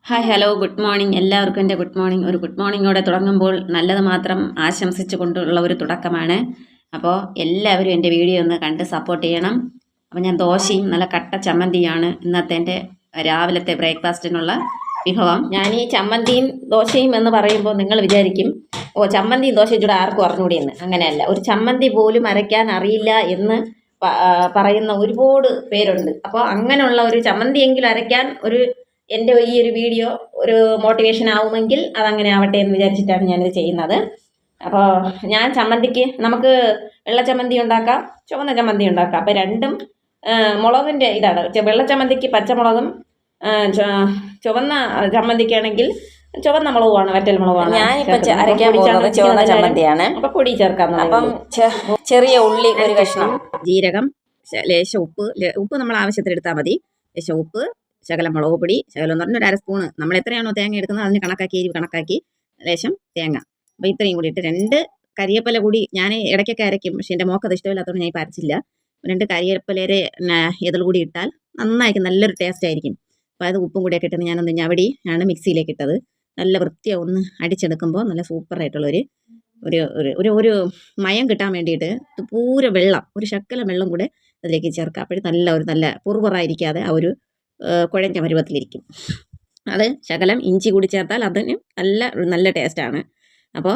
Hi hello good morning എല്ലാവർക്കും എൻ്റെ good morning. ഒരു ഗുഡ് മോർണിംഗോടെ തുടങ്ങുമ്പോൾ നല്ലത് മാത്രം ആശംസിച്ചു കൊണ്ടുള്ള ഒരു തുടക്കമാണ്. അപ്പോൾ എല്ലാവരും എൻ്റെ വീഡിയോ ഒന്ന് കണ്ട് സപ്പോർട്ട് ചെയ്യണം. അപ്പോൾ ഞാൻ ദോശയും നല്ല കട്ട ചമ്മന്തിയാണ് ഇന്നത്തെ എൻ്റെ രാവിലത്തെ ബ്രേക്ക്ഫാസ്റ്റിനുള്ള വിഭവം. ഞാൻ ഈ ചമ്മന്തിയും ദോശയും എന്ന് പറയുമ്പോൾ നിങ്ങൾ വിചാരിക്കും ഓ ചമ്മന്തിയും ദോശയും ചൂടെ ആർക്കും അറിഞ്ഞുകൂടിയെന്ന്. അങ്ങനെയല്ല, ഒരു ചമ്മന്തി പോലും അരയ്ക്കാൻ അറിയില്ല എന്ന് പറയുന്ന ഒരുപാട് പേരുണ്ട്. അപ്പോൾ അങ്ങനെയുള്ള ഒരു ചമ്മന്തിയെങ്കിലും അരയ്ക്കാൻ എൻ്റെ ഈ ഒരു വീഡിയോ ഒരു മോട്ടിവേഷൻ ആവുമെങ്കിൽ അതങ്ങനെ ആവട്ടെ എന്ന് വിചാരിച്ചിട്ടാണ് ഞാനിത് ചെയ്യുന്നത്. അപ്പോൾ ഞാൻ ചമ്മന്തിക്ക് നമുക്ക് വെള്ള ചമ്മന്തി ഉണ്ടാക്കാം, ചുവന്ന ചമ്മന്തി ഉണ്ടാക്കാം. അപ്പോൾ രണ്ടും മുളകിൻ്റെ ഇതാണ്. വെള്ള ചമ്മന്തിക്ക് പച്ചമുളകും, ചുവന്ന ചമ്മന്തിക്കാണെങ്കിൽ ചുവന്ന മുളകുമാണ്, വറ്റൽ മുളകുമാണ്. ഞാനിപ്പോൾ അരയ്ക്കാൻ പോകുന്നത് ചുവന്ന ചമ്മന്തിയാണ്. അപ്പോൾ പൊടി ചേർക്കാം. അപ്പം ചെറിയ ഉള്ളി ഒരു കഷ്ണം, ജീരകം, ലേശം ഉപ്പ് നമ്മൾ ആവശ്യത്തിന് എടുത്താൽ മതി. ലേശം ഉപ്പ്, ശകലം മുളക് പൊടി, ശകലം എന്ന് പറഞ്ഞാൽ ഒരു അര സ്പൂണ്. നമ്മൾ എത്രയാണോ തേങ്ങ എടുക്കുന്നത് അതിന് കണക്കാക്കി എരിവ് കണക്കാക്കി ലേശം തേങ്ങ. അപ്പോൾ ഇത്രയും കൂടി ഇട്ട് 2 കരിയേപ്പില കൂടി ഞാൻ ഇടയ്ക്കൊക്കെ അരയ്ക്കും, പക്ഷേ എൻ്റെ മോക്കത് ഇഷ്ടമില്ലാത്തതുകൊണ്ട് ഞാൻ ഇപ്പോൾ അരച്ചില്ല. 2 കരിയേപ്പിലയുടെ ഇതിൽ കൂടി ഇട്ടാൽ നന്നായിരിക്കും, നല്ലൊരു ടേസ്റ്റ് ആയിരിക്കും. അപ്പോൾ അത് ഉപ്പും കൂടിയൊക്കെ ഇട്ടിട്ട് ഞാനൊന്ന് ഞവടിയാണ് മിക്സിയിലേക്ക് ഇട്ടത്. നല്ല വൃത്തിയായി ഒന്ന് അടിച്ചെടുക്കുമ്പോൾ നല്ല സൂപ്പറായിട്ടുള്ളൊരു ഒരു ഒരു ഒരു മയം കിട്ടാൻ വേണ്ടിയിട്ട് പൂര വെള്ളം, ഒരു ശക്കലം വെള്ളം കൂടെ അതിലേക്ക് ചേർക്കുക. അപ്പോഴും നല്ല പുറപുറായിരിക്കാതെ ആ ഒരു കുഴഞ്ഞ പരുവത്തിലിരിക്കും. അത് ശകലം ഇഞ്ചി കൂടി ചേർത്താൽ അതിന് നല്ല ടേസ്റ്റാണ്. അപ്പോൾ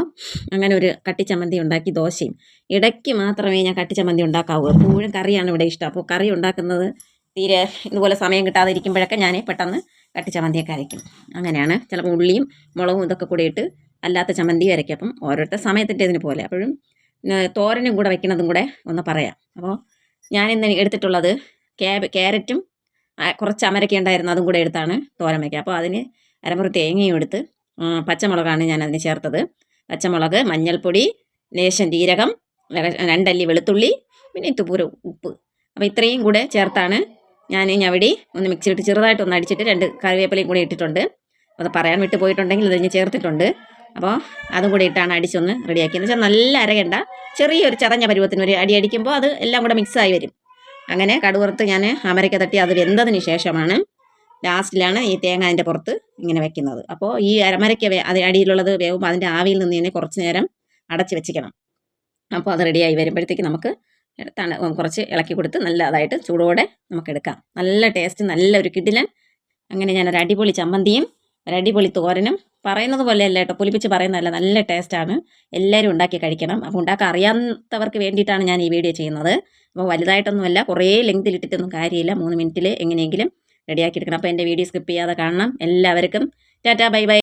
അങ്ങനെ ഒരു കട്ടിച്ചമ്മന്തി ഉണ്ടാക്കി ദോശയും. ഇടയ്ക്ക് മാത്രമേ ഞാൻ കട്ടിച്ചമ്മന്തി ഉണ്ടാക്കാവൂ, എപ്പോഴും കറിയാണ് ഇവിടെ ഇഷ്ടം. അപ്പോൾ കറി ഉണ്ടാക്കുന്നത് തീരെ ഇതുപോലെ സമയം കിട്ടാതെ ഇരിക്കുമ്പോഴൊക്കെ ഞാൻ പെട്ടെന്ന് കട്ടിച്ചമ്മന്തിയൊക്കെ അരയ്ക്കും. അങ്ങനെയാണ്. ചിലപ്പോൾ ഉള്ളിയും മുളകും ഇതൊക്കെ കൂടി ഇട്ട് അല്ലാത്ത ചമ്മന്തി അരയ്ക്കും. അപ്പം ഓരോരുത്തർ സമയത്തിൻ്റെ ഇതിന് പോലെ. അപ്പോഴും തോരനും കൂടെ വയ്ക്കുന്നതും കൂടെ ഒന്ന് പറയാം. അപ്പോൾ ഞാനിന്ന് എടുത്തിട്ടുള്ളത് ക്യാരറ്റും കുറച്ച് അമരയ്ക്ക ഉണ്ടായിരുന്നു, അതും കൂടെ എടുത്താണ് തോരൻ വയ്ക്കുക. അപ്പോൾ അതിന് അരമുറി തേങ്ങയും എടുത്ത് പച്ചമുളകാണ് ഞാൻ അതിന് ചേർത്തത്. പച്ചമുളക്, മഞ്ഞൾപ്പൊടി, ലേശം ജീരകം, 2 അല്ലി വെളുത്തുള്ളി, പിന്നെ ഇത്തുപൂര ഉപ്പ്. അപ്പോൾ ഇത്രയും കൂടെ ചേർത്താണ് ഞാൻ ഞവടി ഒന്ന് മിക്സിയിലിട്ട് ചെറുതായിട്ടൊന്ന് അടിച്ചിട്ട് 2 കറിവേപ്പിലയും കൂടി ഇട്ടിട്ടുണ്ട്. അത് പറയാൻ വിട്ട് പോയിട്ടുണ്ടെങ്കിൽ ഇതിന് ചേർത്തിട്ടുണ്ട്. അപ്പോൾ അതും കൂടി ഇട്ടാണ് അടിച്ചൊന്ന് റെഡിയാക്കി. എന്ന് വെച്ചാൽ നല്ല അരകണ്ട, ചെറിയൊരു ചതഞ്ഞ പരുവത്തിന് ഒരു അടിക്കുമ്പോൾ അത് എല്ലാം കൂടെ മിക്സായി വരും. അങ്ങനെ കടുവറുത്ത് ഞാൻ അമരയ്ക്ക തട്ടി അത് വെന്തതിന് ശേഷമാണ് ലാസ്റ്റിലാണ് ഈ തേങ്ങ അതിൻ്റെ പുറത്ത് ഇങ്ങനെ വെക്കുന്നത്. അപ്പോൾ ഈ അമരയ്ക്ക അത് അടിയിലുള്ളത് വേവുമ്പോൾ അതിൻ്റെ ആവിയിൽ നിന്ന് തന്നെ കുറച്ച് നേരം അടച്ച് വെച്ചിക്കണം. അപ്പോൾ അത് റെഡിയായി വരുമ്പോഴത്തേക്ക് നമുക്ക് കുറച്ച് ഇളക്കി കൊടുത്ത് നല്ലതായിട്ട് ചൂടോടെ നമുക്ക് എടുക്കാം. നല്ല ടേസ്റ്റ്, നല്ലൊരു കിടിലൻ. അങ്ങനെ ഞാനൊരു അടിപൊളി ചമ്മന്തിയും ഒരു അടിപൊളി തോരനും, പറയുന്നത് പോലെ അല്ല കേട്ടോ, പൊലിപ്പിച്ച് പറയുന്നതല്ല, നല്ല ടേസ്റ്റാണ്. എല്ലാവരും ഉണ്ടാക്കി കഴിക്കണം. അപ്പോൾ ഉണ്ടാക്കാൻ അറിയാത്തവർക്ക് വേണ്ടിയിട്ടാണ് ഞാൻ ഈ വീഡിയോ ചെയ്യുന്നത്. അപ്പോൾ വലുതായിട്ടൊന്നുമല്ല, കുറേ ലെങ്തിലിട്ടിട്ടൊന്നും കാര്യമില്ല, 3 മിനിറ്റിൽ എങ്ങനെയെങ്കിലും റെഡിയാക്കി എടുക്കണം. അപ്പോൾ എൻ്റെ വീഡിയോ സ്കിപ്പ് ചെയ്യാതെ കാണണം. എല്ലാവർക്കും ടാറ്റാ ബൈ ബൈ.